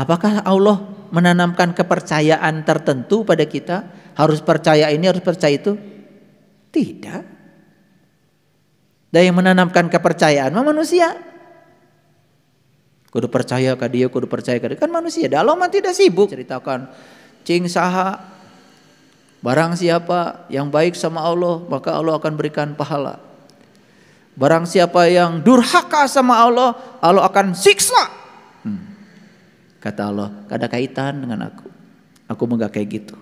Apakah Allah menanamkan kepercayaan tertentu pada kita? Harus percaya ini, harus percaya itu? Tidak. Dan yang menanamkan kepercayaan manusia. Kudu percaya ke dia, kudu percaya ke dia. Kan manusia, Allah mah tidak sibuk. Ceritakan, cing saha, barang siapa yang baik sama Allah, maka Allah akan berikan pahala. Barang siapa yang durhaka sama Allah, Allah akan siksa. Kata Allah, gak ada kaitan dengan aku. Aku mah gak kayak gitu.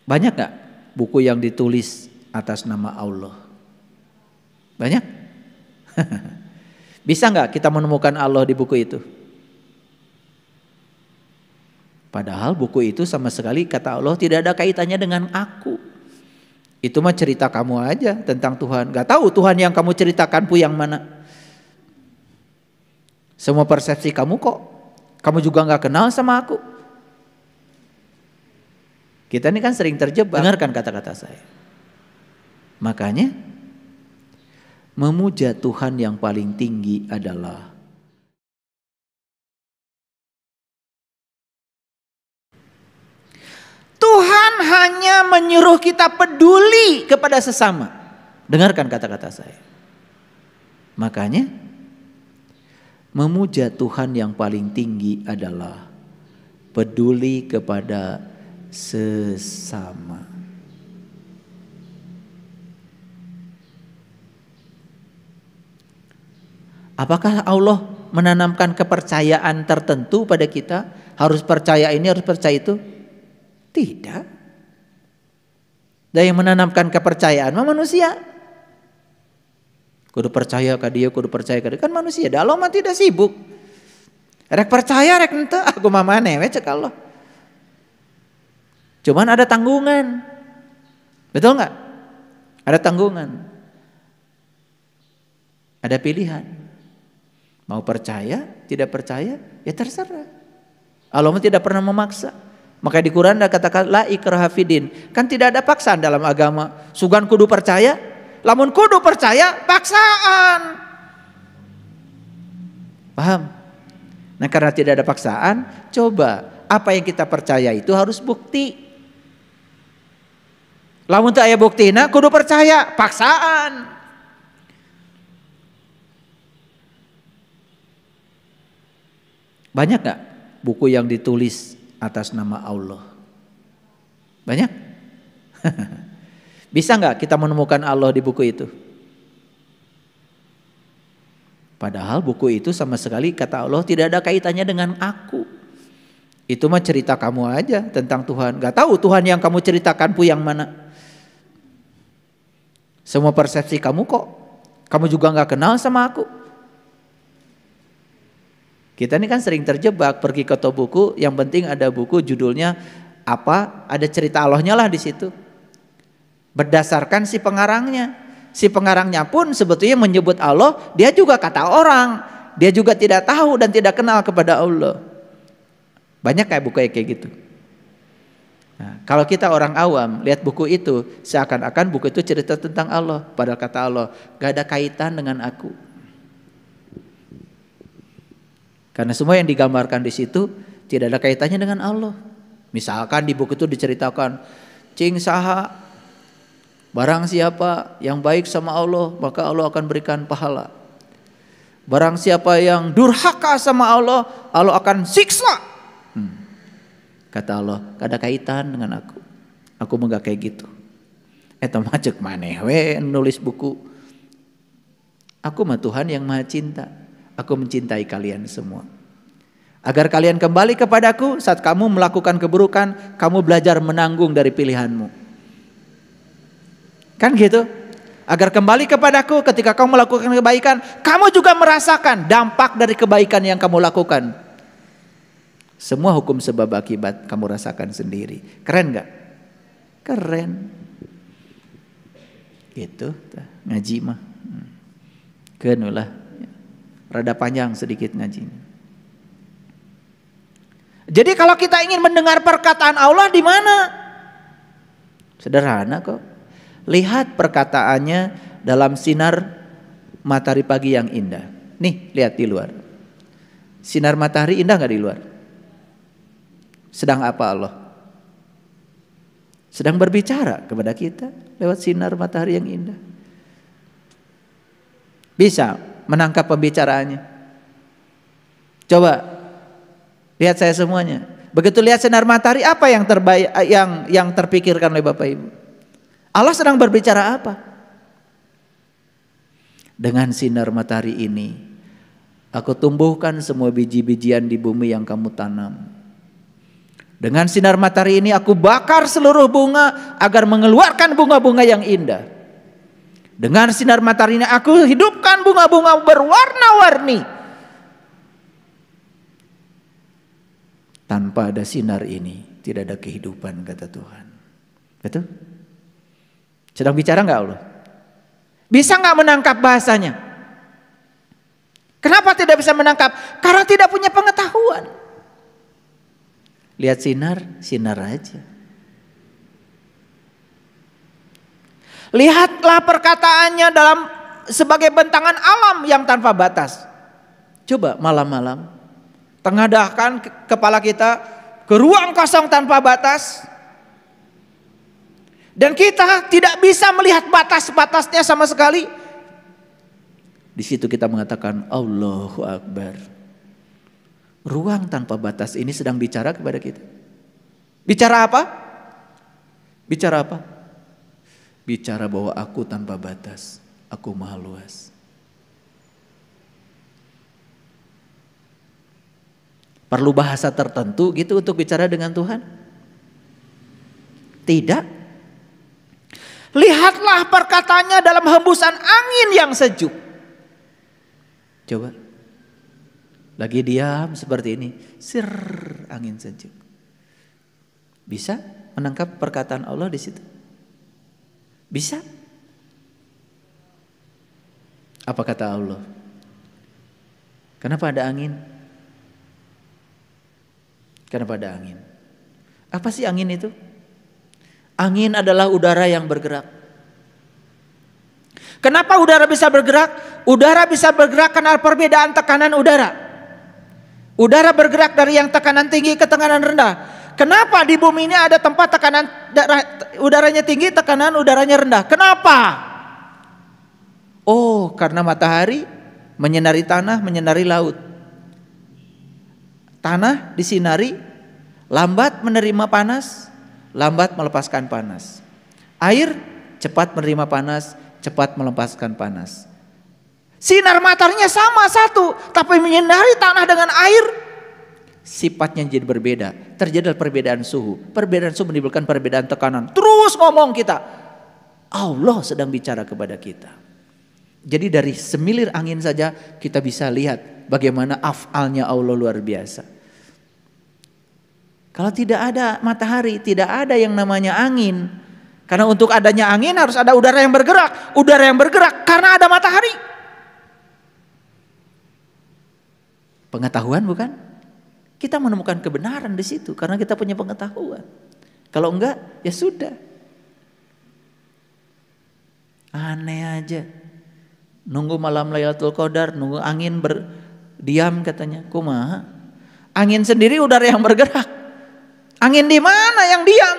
Banyak gak buku yang ditulis atas nama Allah? Banyak? Bisa gak kita menemukan Allah di buku itu? Padahal buku itu sama sekali kata Allah tidak ada kaitannya dengan aku. Itu mah cerita kamu aja tentang Tuhan. Gak tahu Tuhan yang kamu ceritakan yang mana. Semua persepsi kamu kok. Kamu juga gak kenal sama aku. Kita ini kan sering terjebak. Dengarkan kata-kata saya. Makanya memuja Tuhan yang paling tinggi adalah Tuhan hanya menyuruh kita peduli kepada sesama. Dengarkan kata-kata saya. Makanya memuja Tuhan yang paling tinggi adalah peduli kepada sesama. Apakah Allah menanamkan kepercayaan tertentu pada kita? Harus percaya ini, harus percaya itu? Tidak. Dan yang menanamkan kepercayaan manusia. Kudu percaya ke dia, kudu percaya ke dia. Kan manusia, Allah mah tidak sibuk. Rek percaya, rek ente, aku mah maneh we cek Allah. Cuman ada tanggungan. Betul enggak? Ada tanggungan. Ada pilihan. Mau percaya, tidak percaya, ya terserah. Allah mah tidak pernah memaksa. Maka di Quran ada katakan la ikraha fidin. Kan tidak ada paksaan dalam agama. Sugan kudu percaya, lamun kudu percaya paksaan. Paham? Nah karena tidak ada paksaan, coba apa yang kita percaya itu harus bukti. Lamun teu aya buktina kudu percaya, paksaan. Banyak gak buku yang ditulis atas nama Allah? Banyak? Bisa gak kita menemukan Allah di buku itu? Padahal buku itu sama sekali kata Allah tidak ada kaitannya dengan aku. Itu mah cerita kamu aja tentang Tuhan. Gak tahu Tuhan yang kamu ceritakan yang mana. Semua persepsi kamu kok. Kamu juga gak kenal sama aku. Kita ini kan sering terjebak pergi ke toko buku. Yang penting ada buku judulnya apa, ada cerita Allahnya lah di situ. Berdasarkan si pengarangnya. Si pengarangnya pun sebetulnya menyebut Allah, dia juga kata orang. Dia juga tidak tahu dan tidak kenal kepada Allah. Banyak kayak buku kayak gitu. Nah, kalau kita orang awam lihat buku itu, seakan-akan buku itu cerita tentang Allah. Padahal kata Allah, gak ada kaitan dengan aku. Karena semua yang digambarkan di situ tidak ada kaitannya dengan Allah. Misalkan di buku itu diceritakan, cing saha, barang siapa yang baik sama Allah, maka Allah akan berikan pahala. Barang siapa yang durhaka sama Allah, Allah akan siksa. Kata Allah, gak ada kaitan dengan aku. Aku mah gak kayak gitu. Eta mah cek maneh we nulis buku. Aku mah Tuhan yang Maha Cinta. Aku mencintai kalian semua. Agar kalian kembali kepadaku saat kamu melakukan keburukan, kamu belajar menanggung dari pilihanmu. Kan gitu? Agar kembali kepadaku ketika kamu melakukan kebaikan, kamu juga merasakan dampak dari kebaikan yang kamu lakukan. Semua hukum sebab akibat kamu rasakan sendiri. Keren gak? Keren. Gitu, ngaji mah. Kenulah. Rada panjang sedikit ngajinya. Jadi kalau kita ingin mendengar perkataan Allah di mana? Sederhana kok. Lihat perkataannya dalam sinar matahari pagi yang indah. Nih, lihat di luar. Sinar matahari indah nggak di luar? Sedang apa Allah? Sedang berbicara kepada kita lewat sinar matahari yang indah. Bisa menangkap pembicaraannya. Coba lihat saya semuanya. Begitu lihat sinar matahari, apa yang terbaik, yang terpikirkan oleh Bapak Ibu? Allah sedang berbicara apa? Dengan sinar matahari ini, aku tumbuhkan semua biji-bijian di bumi yang kamu tanam. Dengan sinar matahari ini aku bakar seluruh bunga agar mengeluarkan bunga-bunga yang indah. Dengan sinar matahari ini aku hidupkan bunga-bunga berwarna-warni. Tanpa ada sinar ini tidak ada kehidupan, kata Tuhan. Betul? Sedang bicara nggak Allah? Bisa nggak menangkap bahasanya? Kenapa tidak bisa menangkap? Karena tidak punya pengetahuan. Lihat sinar, sinar aja. Lihatlah perkataannya dalam sebagai bentangan alam yang tanpa batas. Coba malam-malam tengadahkan kepala kita ke ruang kosong tanpa batas. Dan kita tidak bisa melihat batas-batasnya sama sekali. Di situ kita mengatakan Allahu Akbar. Ruang tanpa batas ini sedang bicara kepada kita. Bicara apa? Bicara apa? Bicara bahwa aku tanpa batas, aku maha luas. Perlu bahasa tertentu gitu untuk bicara dengan Tuhan? Tidak. Lihatlah perkataannya dalam hembusan angin yang sejuk. Coba. Lagi diam seperti ini, sir, angin sejuk. Bisa menangkap perkataan Allah di situ? Bisa? Apa kata Allah? Kenapa ada angin? Kenapa ada angin? Apa sih angin itu? Angin adalah udara yang bergerak. Kenapa udara bisa bergerak? Udara bisa bergerak karena perbedaan tekanan udara. Udara bergerak dari yang tekanan tinggi ke tekanan rendah. Kenapa di bumi ini ada tempat tekanan udaranya tinggi, tekanan udaranya rendah? Kenapa? Oh, karena matahari menyinari tanah, menyinari laut. Tanah disinari, lambat menerima panas, lambat melepaskan panas. Air cepat menerima panas, cepat melepaskan panas. Sinar mataharinya sama satu, tapi menyinari tanah dengan air, sifatnya jadi berbeda. Terjadi perbedaan suhu. Perbedaan suhu menimbulkan perbedaan tekanan. Terus ngomong kita, Allah sedang bicara kepada kita. Jadi dari semilir angin saja kita bisa lihat bagaimana af'alnya Allah luar biasa. Kalau tidak ada matahari, tidak ada yang namanya angin. Karena untuk adanya angin harus ada udara yang bergerak. Udara yang bergerak karena ada matahari. Pengetahuan bukan? Kita menemukan kebenaran di situ karena kita punya pengetahuan. Kalau enggak, ya sudah. Aneh aja. Nunggu malam Lailatul Qadar, nunggu angin berdiam katanya. Kumaha? Angin sendiri udara yang bergerak. Angin di mana yang diam?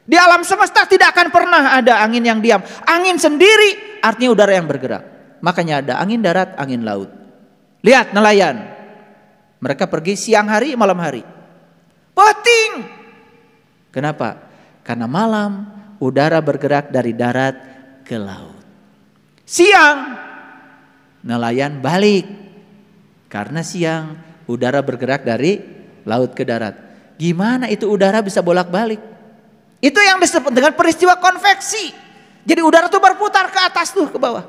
Di alam semesta tidak akan pernah ada angin yang diam. Angin sendiri artinya udara yang bergerak. Makanya ada angin darat, angin laut. Lihat nelayan, mereka pergi siang hari, malam hari. Penting. Kenapa? Karena malam udara bergerak dari darat ke laut. Siang nelayan balik. Karena siang udara bergerak dari laut ke darat. Gimana itu udara bisa bolak-balik? Itu yang disebut dengan peristiwa konveksi. Jadi udara tuh berputar ke atas tuh ke bawah.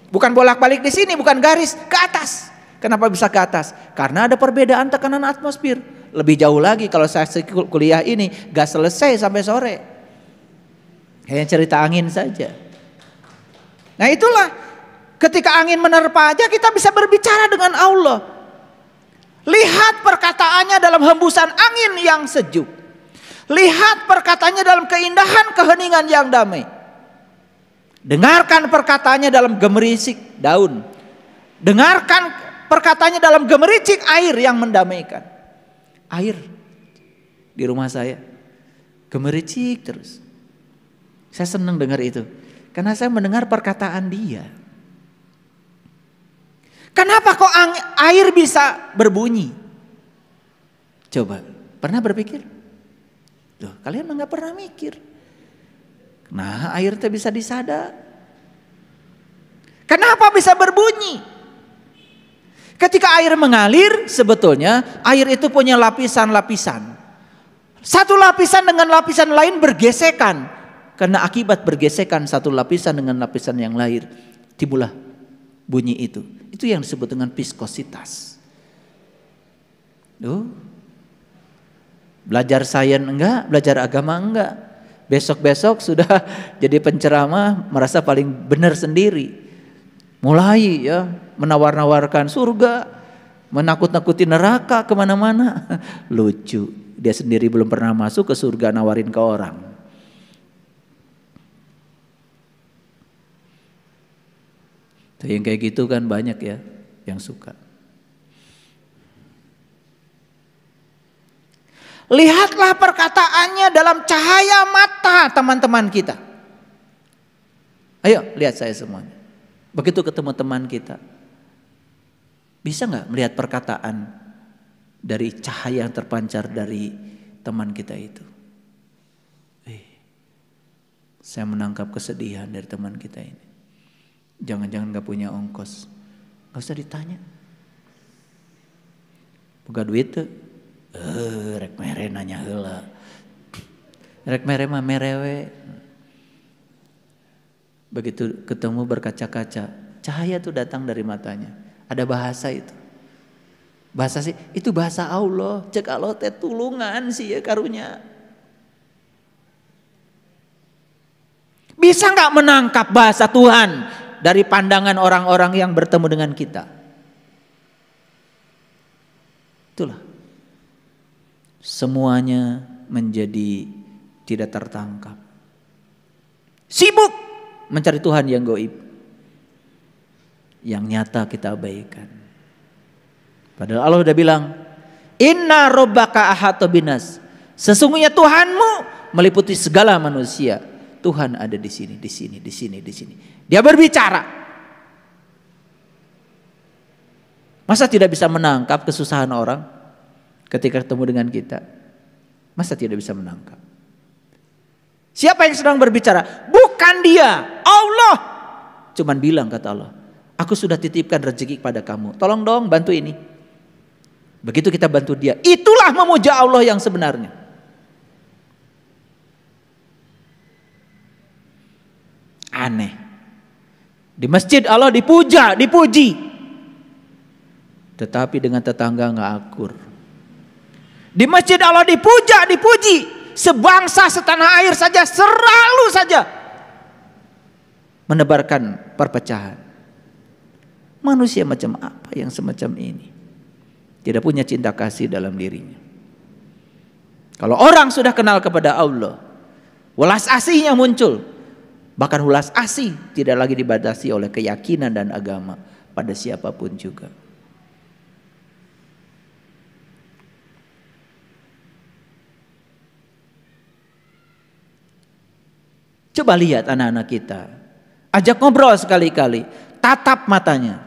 Bukan bolak-balik di sini, bukan garis, ke atas. Kenapa bisa ke atas? Karena ada perbedaan tekanan atmosfer. Lebih jauh lagi kalau saya kuliah ini gak selesai sampai sore. Hanya cerita angin saja. Nah itulah ketika angin menerpa aja kita bisa berbicara dengan Allah. Lihat perkataannya dalam hembusan angin yang sejuk. Lihat perkataannya dalam keindahan keheningan yang damai. Dengarkan perkataannya dalam gemerisik daun. Dengarkan perkataannya dalam gemericik air yang mendamaikan. Air di rumah saya gemericik terus. Saya senang dengar itu. Karena saya mendengar perkataan dia. Kenapa kok air bisa berbunyi? Coba, pernah berpikir? Loh, kalian nggak pernah mikir. Nah, air itu bisa disada. Kenapa bisa berbunyi? Ketika air mengalir, sebetulnya air itu punya lapisan-lapisan. Satu lapisan dengan lapisan lain bergesekan. Karena akibat bergesekan satu lapisan dengan lapisan yang lain, timbullah bunyi itu. Itu yang disebut dengan viskositas. Belajar sains enggak, belajar agama enggak. Besok-besok sudah jadi penceramah merasa paling benar sendiri. Mulai ya menawar-nawarkan surga, menakut-nakuti neraka kemana-mana. Lucu, dia sendiri belum pernah masuk ke surga nawarin ke orang. Yang kayak gitu kan banyak ya yang suka. Lihatlah perkataannya dalam cahaya mata teman-teman kita. Ayo lihat saya semuanya. Begitu ketemu teman kita, bisa nggak melihat perkataan dari cahaya yang terpancar dari teman kita itu? Saya menangkap kesedihan dari teman kita ini. Jangan-jangan gak punya ongkos. Gak usah ditanya. Buka duit tuh. Rek mere nanya heula. Rek mere mah merewe. Begitu ketemu berkaca-kaca, cahaya tuh datang dari matanya. Ada bahasa itu. Bahasa sih, itu bahasa Allah. Cek Allah teh tulungan sih ya karunya. Bisa gak menangkap bahasa Tuhan dari pandangan orang-orang yang bertemu dengan kita? Itulah. Semuanya menjadi tidak tertangkap. Sibuk mencari Tuhan yang gaib. Yang nyata kita abaikan. Padahal Allah udah bilang, Inna rabbaka ahata binas. Sesungguhnya Tuhanmu meliputi segala manusia. Tuhan ada di sini, di sini, di sini, di sini. Dia berbicara. Masa tidak bisa menangkap kesusahan orang ketika ketemu dengan kita? Masa tidak bisa menangkap? Siapa yang sedang berbicara? Bukan dia, Allah. Cuman bilang kata Allah, aku sudah titipkan rezeki kepada kamu. Tolong dong bantu ini. Begitu kita bantu dia, itulah memuja Allah yang sebenarnya. Aneh. Di masjid Allah dipuja, dipuji. Tetapi dengan tetangga gak akur. Di masjid Allah dipuja, dipuji. Sebangsa setanah air saja selalu saja menebarkan perpecahan. Manusia macam apa yang semacam ini? Tidak punya cinta kasih dalam dirinya. Kalau orang sudah kenal kepada Allah, welas asihnya muncul. Bahkan welas asih tidak lagi dibatasi oleh keyakinan dan agama pada siapapun juga. Coba lihat anak-anak kita. Ajak ngobrol sekali-kali. Tatap matanya.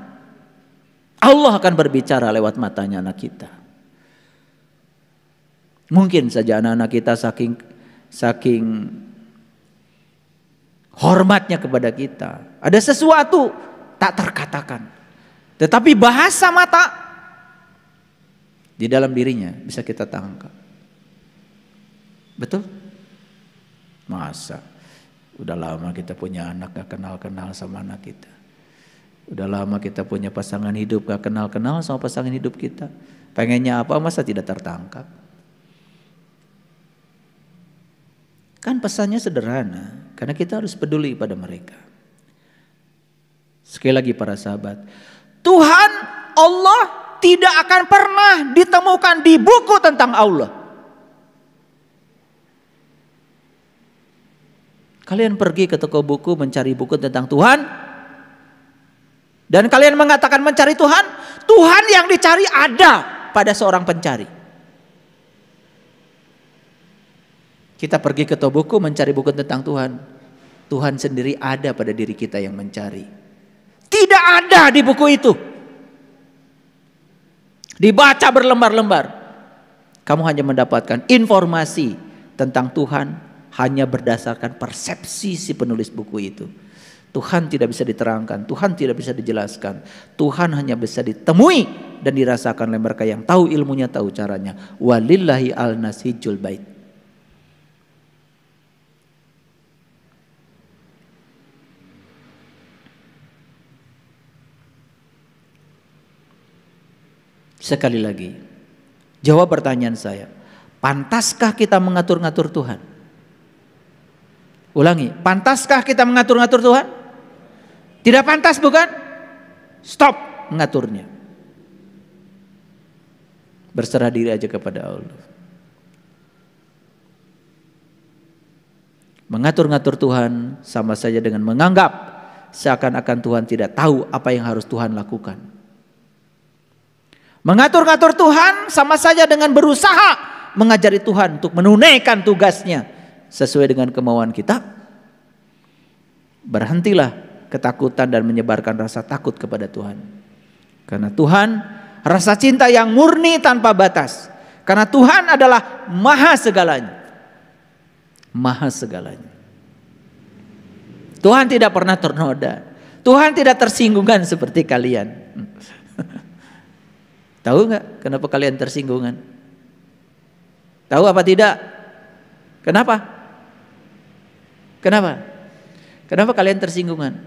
Allah akan berbicara lewat matanya anak kita. Mungkin saja anak-anak kita saking hormatnya kepada kita, ada sesuatu tak terkatakan, tetapi bahasa mata di dalam dirinya bisa kita tangkap. Betul? Masa udah lama kita punya anak gak kenal-kenal sama anak kita. Udah lama kita punya pasangan hidup gak kenal-kenal sama pasangan hidup kita. Pengennya apa masa tidak tertangkap? Kan pesannya sederhana, karena kita harus peduli pada mereka. Sekali lagi para sahabat, Tuhan Allah tidak akan pernah ditemukan di buku tentang Allah. Kalian pergi ke toko buku mencari buku tentang Tuhan, dan kalian mengatakan mencari Tuhan, Tuhan yang dicari ada pada seorang pencari. Kita pergi ke toko buku mencari buku tentang Tuhan. Tuhan sendiri ada pada diri kita yang mencari. Tidak ada di buku itu. Dibaca berlembar-lembar. Kamu hanya mendapatkan informasi tentang Tuhan hanya berdasarkan persepsi si penulis buku itu. Tuhan tidak bisa diterangkan, Tuhan tidak bisa dijelaskan. Tuhan hanya bisa ditemui dan dirasakan oleh mereka yang tahu ilmunya, tahu caranya. Walillahi al-nasijul bait. Sekali lagi, jawab pertanyaan saya. Pantaskah kita mengatur-ngatur Tuhan? Ulangi, pantaskah kita mengatur-ngatur Tuhan? Tidak pantas bukan? Stop mengaturnya. Berserah diri aja kepada Allah. Mengatur-ngatur Tuhan sama saja dengan menganggap seakan-akan Tuhan tidak tahu apa yang harus Tuhan lakukan. Mengatur-ngatur Tuhan sama saja dengan berusaha mengajari Tuhan untuk menunaikan tugasnya sesuai dengan kemauan kita. Berhentilah ketakutan dan menyebarkan rasa takut kepada Tuhan. Karena Tuhan rasa cinta yang murni tanpa batas. Karena Tuhan adalah maha segalanya. Maha segalanya. Tuhan tidak pernah ternoda. Tuhan tidak tersinggungan seperti kalian. Tahu nggak kenapa kalian tersinggungan? Tahu apa tidak? Kenapa? Kenapa? Kenapa kalian tersinggungan?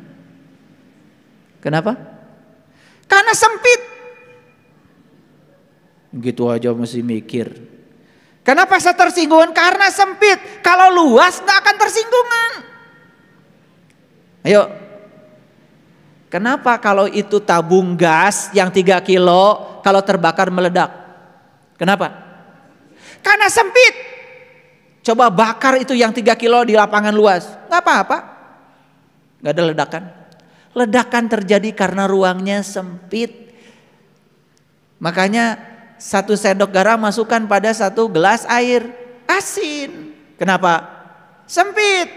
Kenapa? Karena sempit. Gitu aja masih mikir. Kenapa saya tersinggungan? Karena sempit. Kalau luas nggak akan tersinggungan. Ayo. Kenapa kalau itu tabung gas yang 3 kilo kalau terbakar meledak? Kenapa? Karena sempit. Coba bakar itu yang 3 kilo di lapangan luas. Nggak apa-apa. Nggak ada ledakan. Ledakan terjadi karena ruangnya sempit. Makanya 1 sendok garam masukkan pada 1 gelas air asin. Kenapa? Sempit.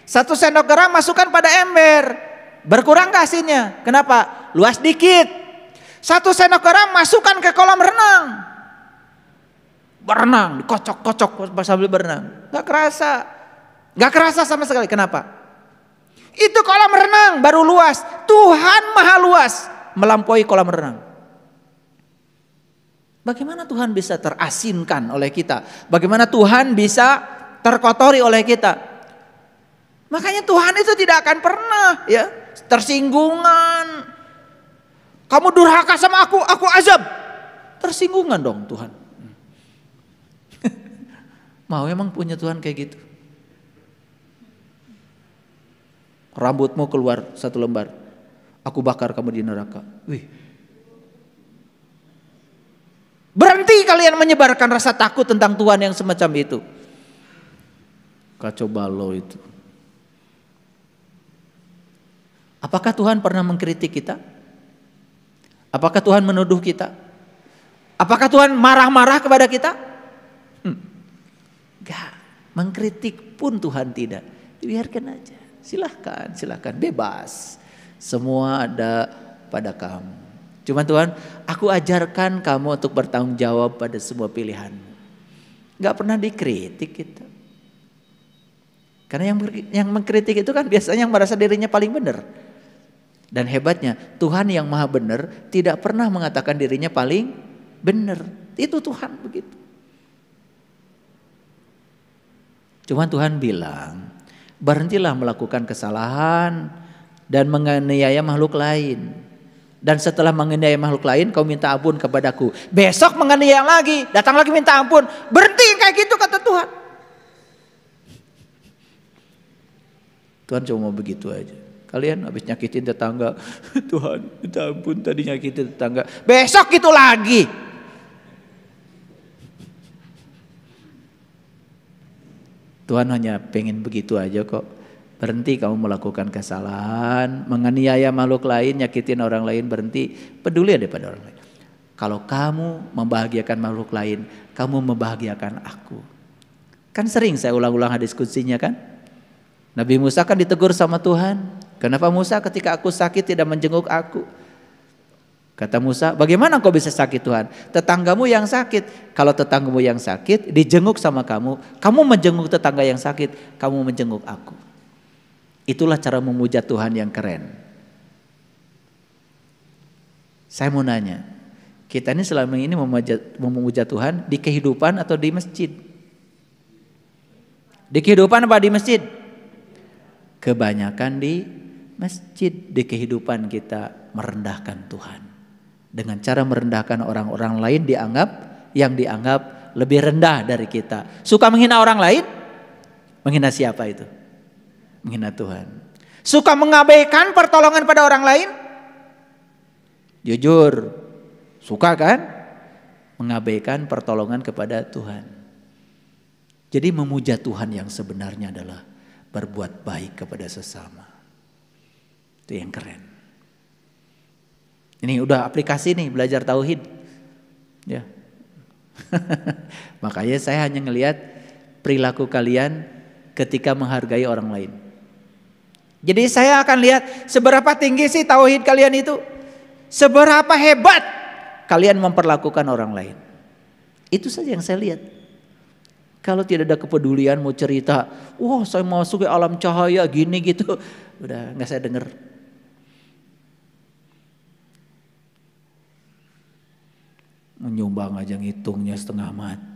1 sendok garam masukkan pada ember. Berkurang gak asinnya? Kenapa? Luas dikit. 1 sendok garam masukkan ke kolam renang. Berenang, dikocok-kocok sambil berenang. Gak kerasa. Gak kerasa sama sekali. Kenapa? Itu kolam renang baru luas. Tuhan maha luas melampaui kolam renang. Bagaimana Tuhan bisa terasinkan oleh kita? Bagaimana Tuhan bisa terkotori oleh kita? Makanya Tuhan itu tidak akan pernah ya tersinggungan. Kamu durhaka sama aku azab. Tersinggungan dong Tuhan. Mau emang punya Tuhan kayak gitu? Rambutmu keluar 1 lembar, aku bakar kamu di neraka. Wih. Berhenti kalian menyebarkan rasa takut tentang Tuhan yang semacam itu. Kacau balau itu. Apakah Tuhan pernah mengkritik kita? Apakah Tuhan menuduh kita? Apakah Tuhan marah-marah kepada kita? Enggak. Mengkritik pun Tuhan tidak. Biarkan aja. Silahkan, bebas. Semua ada pada kamu. Cuma Tuhan, aku ajarkan kamu untuk bertanggung jawab pada semua pilihanmu. Gak pernah dikritik kita. Karena yang mengkritik itu kan biasanya yang merasa dirinya paling benar. Dan hebatnya Tuhan yang maha benar tidak pernah mengatakan dirinya paling benar. Itu Tuhan begitu. Cuma Tuhan bilang, berhentilah melakukan kesalahan dan menganiaya makhluk lain. Dan setelah menganiaya makhluk lain, kau minta ampun kepadaku. Besok menganiaya lagi, datang lagi minta ampun. Berhenti kayak gitu kata Tuhan. Tuhan cuma mau begitu aja. Kalian habis nyakitin tetangga, Tuhan minta ampun tadi nyakitin tetangga. Besok gitu lagi. Tuhan hanya pengen begitu aja kok. Berhenti kamu melakukan kesalahan, menganiaya makhluk lain, nyakitin orang lain, berhenti. Peduli daripada orang lain. Kalau kamu membahagiakan makhluk lain, kamu membahagiakan aku. Kan sering saya ulang-ulang diskusinya kan. Nabi Musa kan ditegur sama Tuhan. Kenapa Musa ketika aku sakit tidak menjenguk aku? Kata Musa, bagaimana kau bisa sakit Tuhan? Tetanggamu yang sakit. Kalau tetanggamu yang sakit dijenguk sama kamu, kamu menjenguk tetangga yang sakit, kamu menjenguk aku. Itulah cara memuja Tuhan yang keren. Saya mau nanya, kita ini selama ini memuja Tuhan di kehidupan atau di masjid? Di kehidupan apa di masjid? Kebanyakan di masjid. Di kehidupan kita merendahkan Tuhan. Dengan cara merendahkan orang-orang lain yang dianggap lebih rendah dari kita. Suka menghina orang lain? Menghina siapa itu? Menghina Tuhan. Suka mengabaikan pertolongan pada orang lain? Jujur, suka kan? Mengabaikan pertolongan kepada Tuhan. Jadi memuja Tuhan yang sebenarnya adalah berbuat baik kepada sesama. Itu yang keren. Ini udah aplikasi nih belajar tauhid. Ya. Makanya saya hanya ngelihat perilaku kalian ketika menghargai orang lain. Jadi saya akan lihat seberapa tinggi sih tauhid kalian itu. Seberapa hebat kalian memperlakukan orang lain. Itu saja yang saya lihat. Kalau tidak ada kepedulian mau cerita, wah saya masuk ke alam cahaya gini gitu, udah nggak saya dengar. Menyumbang aja ngitungnya setengah mati.